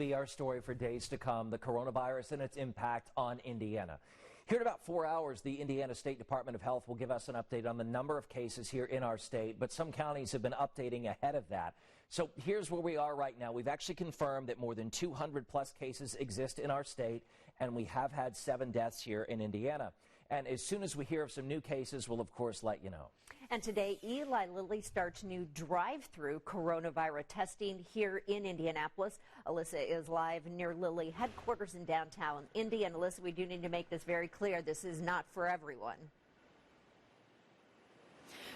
be our story for days to come, the coronavirus and its impact on Indiana. Here in about 4 hours, the Indiana State Department of Health will give us an update on the number of cases here in our state, but some counties have been updating ahead of that. So here's where we are right now. We've actually confirmed that more than 200 plus cases exist in our state, and we have had 7 deaths here in Indiana. And as soon as we hear of some new cases, we'll of course let you know. And today, Eli Lilly starts new drive-through coronavirus testing here in Indianapolis. Alyssa is live near Lilly headquarters in downtown Indy. And Alyssa, we do need to make this very clear. This is not for everyone.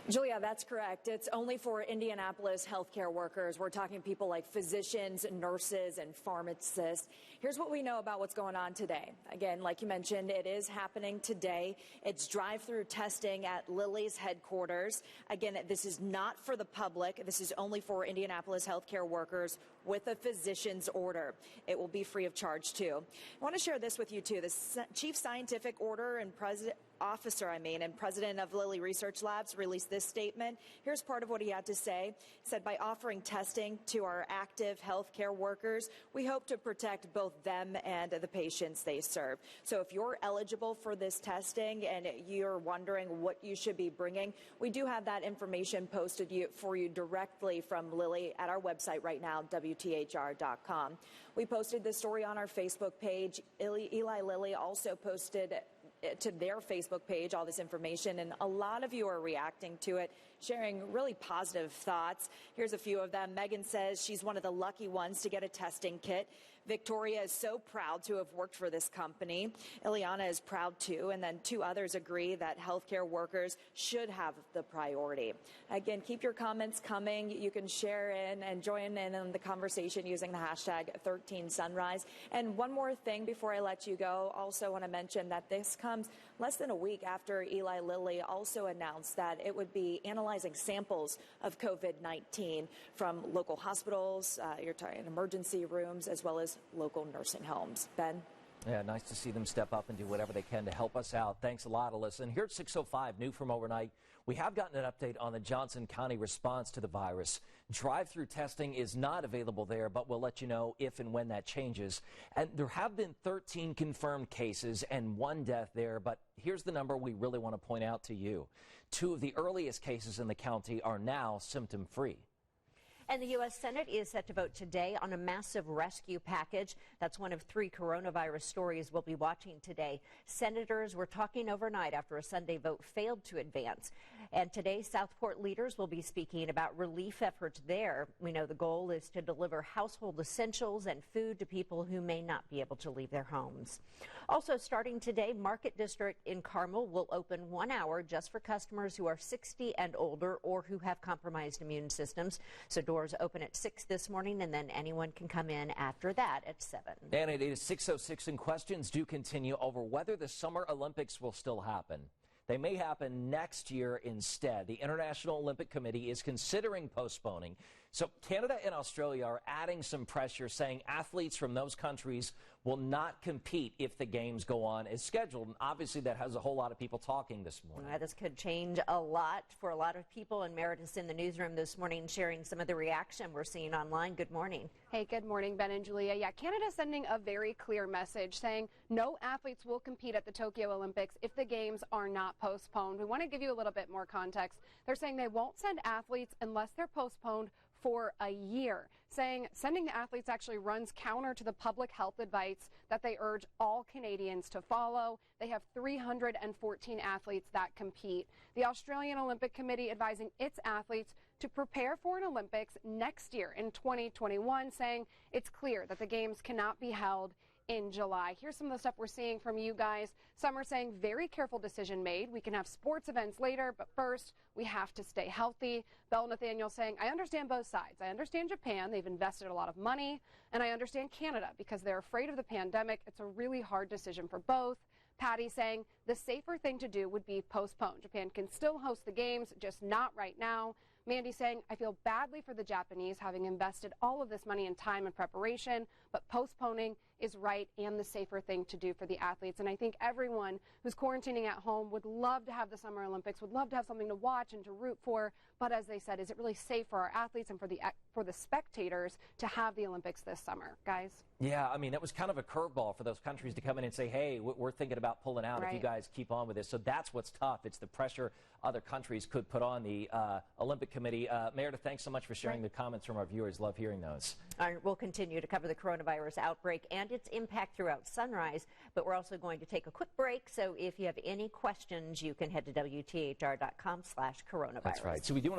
Julia, that's correct. It's only for Indianapolis healthcare workers. We're talking people like physicians, nurses, and pharmacists. Here's what we know about what's going on today. Again, like you mentioned, it is happening today. It's drive-through testing at Lilly's headquarters. Again, this is not for the public. This is only for Indianapolis healthcare workers with a physician's order. It will be free of charge, too. I want to share this with you, too. The chief scientific order and president of Lilly Research Labs released this statement. Here's part of what he had to say. He said, by offering testing to our active healthcare workers, we hope to protect both them and the patients they serve. So if you're eligible for this testing and you're wondering what you should be bringing, we do have that information posted for you directly from Lilly at our website right now, WTHR.com. We posted this story on our Facebook page. Eli Lilly also posted to their Facebook page all this information, and a lot of you are reacting to it, sharing really positive thoughts. Here's a few of them. Megan says she's one of the lucky ones to get a testing kit. Victoria is so proud to have worked for this company. Ileana is proud too, and then 2 others agree that healthcare workers should have the priority. Again, keep your comments coming. You can share in and join in on the conversation using the hashtag 13sunrise. And one more thing before I let you go, also want to mention that this comes less than a week after Eli Lilly also announced that it would be analyzing samples of COVID-19 from local hospitals, you're talking emergency rooms, as well as local nursing homes. Ben? Yeah, nice to see them step up and do whatever they can to help us out. Thanks a lot, Alyssa. And here at 6:05, new from overnight, we have gotten an update on the Johnson County response to the virus. Drive-through testing is not available there, but we'll let you know if and when that changes. And there have been 13 confirmed cases and 1 death there, but here's the number we really want to point out to you. 2 of the earliest cases in the county are now symptom-free. And the U.S. Senate is set to vote today on a massive rescue package. That's one of 3 coronavirus stories we'll be watching today. Senators were talking overnight after a Sunday vote failed to advance. And today, Southport leaders will be speaking about relief efforts there. We know the goal is to deliver household essentials and food to people who may not be able to leave their homes. Also starting today, Market District in Carmel will open 1 hour just for customers who are 60 and older or who have compromised immune systems. So doors open at 6 this morning, and then anyone can come in after that at 7. And it is 6:06, and questions do continue over whether the Summer Olympics will still happen. They may happen next year instead. The International Olympic Committee is considering postponing. So Canada and Australia are adding some pressure, saying athletes from those countries will not compete if the games go on as scheduled. And obviously that has a whole lot of people talking this morning. This could change a lot for a lot of people. And Meredith's in the newsroom this morning sharing some of the reaction we're seeing online. Good morning. Hey, good morning, Ben and Julia. Yeah, Canada's sending a very clear message saying no athletes will compete at the Tokyo Olympics if the games are not postponed. We want to give you a little bit more context. They're saying they won't send athletes unless they're postponed for a year, saying sending the athletes actually runs counter to the public health advice that they urge all Canadians to follow. They have 314 athletes that compete. The Australian Olympic Committee advising its athletes to prepare for an Olympics next year in 2021, saying it's clear that the games cannot be held in July. Here's some of the stuff we're seeing from you guys. Some are saying very careful decision made. We can have sports events later, but first we have to stay healthy. Belle Nathaniel saying, I understand both sides. I understand Japan. They've invested a lot of money. And I understand Canada because they're afraid of the pandemic. It's a really hard decision for both. Patty saying the safer thing to do would be postpone. Japan can still host the games, just not right now. Mandy saying, I feel badly for the Japanese having invested all of this money and time and preparation, but postponing is right and the safer thing to do for the athletes. And I think everyone who's quarantining at home would love to have the Summer Olympics, would love to have something to watch and to root for. But as they said, is it really safe for our athletes and for the spectators to have the Olympics this summer, guys? Yeah, I mean, that was kind of a curveball for those countries to come in and say, hey, we're thinking about pulling out if you guys keep on with this. So that's what's tough. It's the pressure other countries could put on the Olympic Committee. Meredith, thanks so much for sharing the comments from our viewers. Love hearing those. We'll continue to cover the coronavirus outbreak and its impact throughout sunrise, but we're also going to take a quick break. So if you have any questions, you can head to WTHR.com/coronavirus. That's right. So we do want to